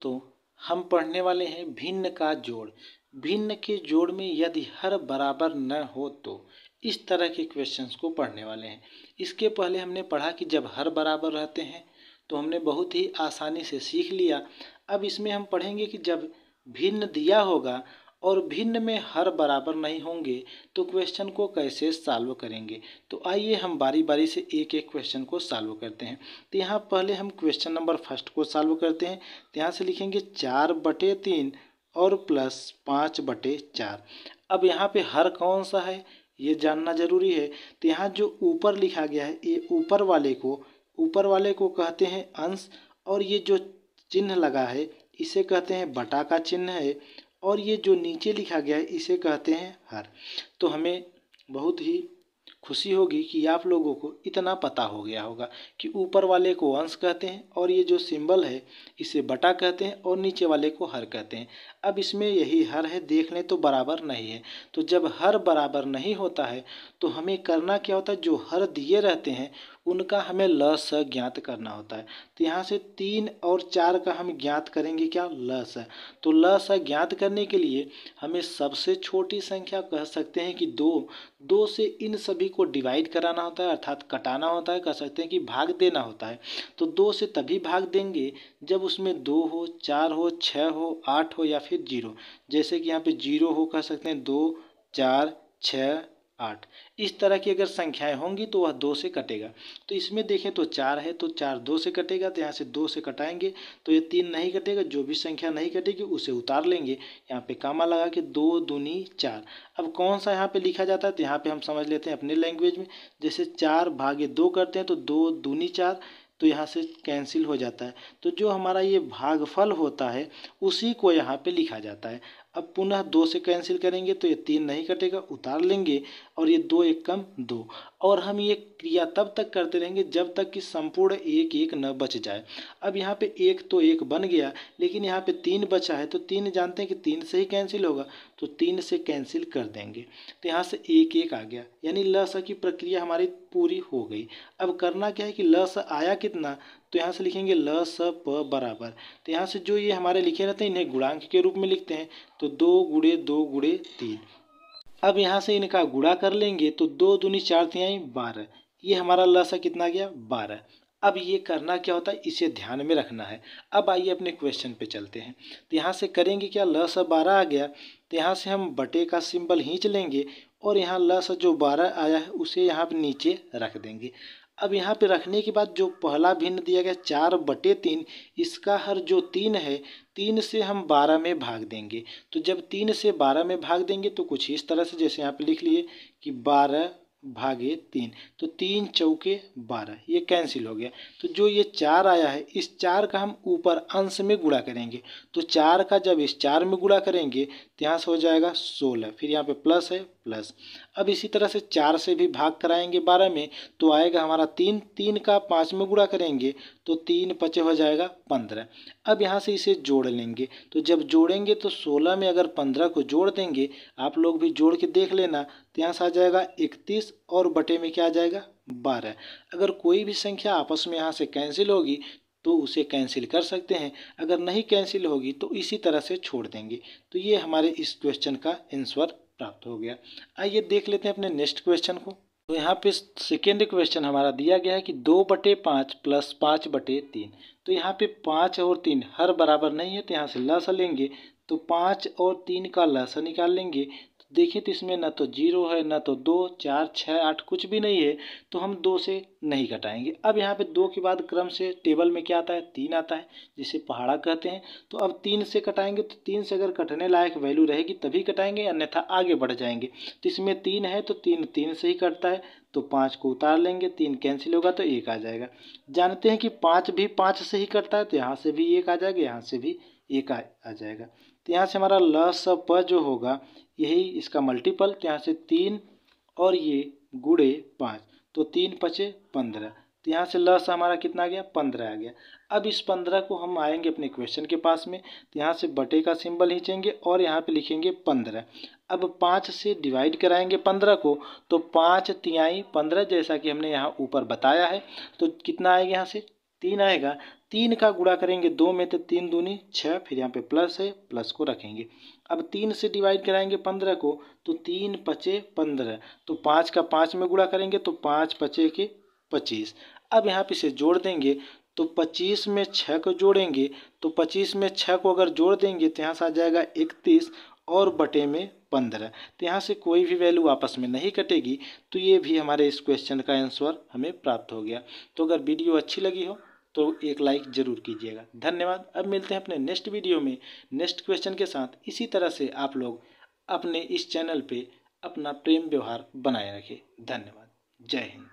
तो हम पढ़ने वाले हैं भिन्न का जोड़। भिन्न के जोड़ में यदि हर बराबर न हो तो इस तरह के क्वेश्चंस को पढ़ने वाले हैं। इसके पहले हमने पढ़ा कि जब हर बराबर रहते हैं तो हमने बहुत ही आसानी से सीख लिया। अब इसमें हम पढ़ेंगे कि जब भिन्न दिया होगा और भिन्न में हर बराबर नहीं होंगे तो क्वेश्चन को कैसे सॉल्व करेंगे। तो आइए हम बारी बारी से एक एक क्वेश्चन को सॉल्व करते हैं। तो यहाँ पहले हम क्वेश्चन नंबर फर्स्ट को सॉल्व करते हैं। तो यहाँ से लिखेंगे 4/3 और प्लस 5/4। अब यहाँ पे हर कौन सा है ये जानना जरूरी है। तो यहाँ जो ऊपर लिखा गया है ये ऊपर वाले को कहते हैं अंश, और ये जो चिन्ह लगा है इसे कहते हैं बटा का चिन्ह है, और ये जो नीचे लिखा गया है इसे कहते हैं हर। तो हमें बहुत ही खुशी होगी कि आप लोगों को इतना पता हो गया होगा कि ऊपर वाले को अंश कहते हैं और ये जो सिंबल है इसे बटा कहते हैं और नीचे वाले को हर कहते हैं। अब इसमें यही हर है, देख लें तो बराबर नहीं है। तो जब हर बराबर नहीं होता है तो हमें करना क्या होता है, जो हर दिए रहते हैं उनका हमें लस ज्ञात करना होता है। तो यहाँ से 3 और 4 का हम ज्ञात करेंगे क्या, लस। तो लस ज्ञात करने के लिए हमें सबसे छोटी संख्या कह सकते हैं कि 2 से इन सभी को डिवाइड कराना होता है, अर्थात कटाना होता है, कह सकते हैं कि भाग देना होता है। तो 2 से तभी भाग देंगे जब उसमें 2 हो, 4 हो, 6 हो, 8 हो या फिर 0। जैसे कि यहाँ पे 0 हो, कह सकते हैं 2, 4, 6, 8। इस तरह की अगर संख्याएं होंगी तो वह 2 से कटेगा। तो इसमें देखें तो 4 है तो 4 2 से कटेगा, तो यहाँ से 2 से कटाएंगे तो ये 3 नहीं कटेगा। जो भी संख्या नहीं कटेगी उसे उतार लेंगे, यहाँ पे कामा लगा के 2 दूनी 4। अब कौन सा यहाँ पे लिखा जाता है, तो यहाँ पे हम समझ लेते हैं अपने लैंग्वेज में। जैसे 4/2 करते हैं तो 2 दूनी 4, तो यहाँ से कैंसिल हो जाता है। तो जो हमारा ये भागफल होता है उसी को यहाँ पे लिखा जाता है। अब पुनः 2 से कैंसिल करेंगे तो ये 3 नहीं कटेगा, उतार लेंगे, और ये 2 1 कम 2। और हम ये क्रिया तब तक करते रहेंगे जब तक कि संपूर्ण 1 1 न बच जाए। अब यहाँ पे 1 तो 1 बन गया, लेकिन यहाँ पे 3 बचा है, तो 3 जानते हैं कि 3 से ही कैंसिल होगा, तो 3 से कैंसिल कर देंगे। तो यहाँ से 1 1 आ गया, यानी लस की प्रक्रिया हमारी पूरी हो गई। अब करना क्या है कि लस आया कितना, तो यहाँ से लिखेंगे ल स प बराबर। तो यहाँ से जो ये हमारे लिखे रहते हैं इन्हें गुणांक के रूप में लिखते हैं, तो 2 × 2 × 3। अब यहाँ से इनका गुणा कर लेंगे तो 2 दूनी 4 तिहाई 12। ये हमारा ल स कितना गया, 12। अब ये करना क्या होता है इसे ध्यान में रखना है। अब आइए अपने क्वेश्चन पे चलते हैं। तो यहाँ से करेंगे क्या, ल स 12 आ गया, तो यहाँ से हम बटे का सिंबल खींच लेंगे और यहाँ ल स जो 12 आया है उसे यहाँ पे नीचे रख देंगे। अब यहाँ पे रखने के बाद जो पहला भिन्न दिया गया 4/3, इसका हर जो 3 है 3 से हम 12 में भाग देंगे। तो जब 3 से 12 में भाग देंगे तो कुछ इस तरह से, जैसे यहाँ पे लिख लिए कि 12/3, तो 3 चौके 12, ये कैंसिल हो गया। तो जो ये 4 आया है इस 4 का हम ऊपर अंश में गुणा करेंगे। तो 4 का जब इस 4 में गुणा करेंगे तो यहाँ से हो जाएगा 16, फिर यहाँ पे प्लस है प्लस। अब इसी तरह से 4 से भी भाग कराएंगे 12 में, तो आएगा हमारा 3, 3 का 5 में गुणा करेंगे तो 3 5 हो जाएगा 15। अब यहाँ से इसे जोड़ लेंगे, तो जब जोड़ेंगे तो 16 में अगर 15 को जोड़ देंगे, आप लोग भी जोड़ के देख लेना, तो यहाँ से आ जाएगा 31 और बटे में क्या आ जाएगा 12। अगर कोई भी संख्या आपस में यहाँ से कैंसिल होगी तो उसे कैंसिल कर सकते हैं, अगर नहीं कैंसिल होगी तो इसी तरह से छोड़ देंगे। तो ये हमारे इस क्वेश्चन का आंसर प्राप्त हो गया। आइए देख लेते हैं अपने नेक्स्ट क्वेश्चन को। तो यहाँ पे सेकेंड क्वेश्चन हमारा दिया गया है कि 2/5 + 5/3। तो यहाँ पे 5 और 3 हर बराबर नहीं है, तो यहाँ से लसा लेंगे, तो 5 और 3 का लसा निकाल लेंगे। तो देखिए तो इसमें न तो 0 है, न तो 2, 4, 6, 8 कुछ भी नहीं है, तो हम 2 से नहीं घटाएंगे। अब यहाँ पे 2 के बाद क्रम से टेबल में क्या आता है, 3 आता है, जिसे पहाड़ा कहते हैं। तो अब 3 से कटाएंगे, तो 3 से अगर कटने लायक वैल्यू रहेगी तभी कटाएंगे, अन्यथा आगे बढ़ जाएंगे। तो इसमें 3 है तो 3 3 से ही कटता है, तो 5 को उतार लेंगे, 3 कैंसिल होगा तो 1 आ जाएगा। जानते हैं कि 5 भी 5 से ही कटता है, तो यहाँ से भी 1 आ जाएगा, यहाँ से भी 1 आ जाएगा। तो यहाँ से हमारा ल स प जो होगा यही इसका मल्टीपल, तो यहाँ से 3 और ये गुणे 5, तो 3 × 5 = 15। तो यहाँ से लस हमारा कितना आ गया, 15 आ गया। अब इस 15 को हम आएंगे अपने क्वेश्चन के पास में, तो यहाँ से बटे का सिंबल खींचेंगे और यहाँ पे लिखेंगे 15। अब 5 से डिवाइड कराएंगे 15 को, तो 5 तिहाई 15, जैसा कि हमने यहाँ ऊपर बताया है। तो कितना आएगा, यहाँ से 3 आएगा। 3 का गुणा करेंगे 2 में तो 3 दूनी 6, फिर यहाँ पे प्लस है, प्लस को रखेंगे। अब 3 से डिवाइड कराएंगे 15 को, तो 3 पचे 15, तो 5 का 5 में गुणा करेंगे तो 5 पचे के 25। अब यहाँ पे इसे जोड़ देंगे तो 25 में 6 को जोड़ेंगे तो 25 में 6 को अगर जोड़ देंगे तो यहाँ से आ जाएगा 31 और बटे में 15। तो यहाँ से कोई भी वैल्यू आपस में नहीं कटेगी, तो ये भी हमारे इस क्वेश्चन का आंसर हमें प्राप्त हो गया। तो अगर वीडियो अच्छी लगी हो तो एक लाइक ज़रूर कीजिएगा। धन्यवाद। अब मिलते हैं अपने नेक्स्ट वीडियो में नेक्स्ट क्वेश्चन के साथ। इसी तरह से आप लोग अपने इस चैनल पे अपना प्रेम व्यवहार बनाए रखें। धन्यवाद। जय हिंद।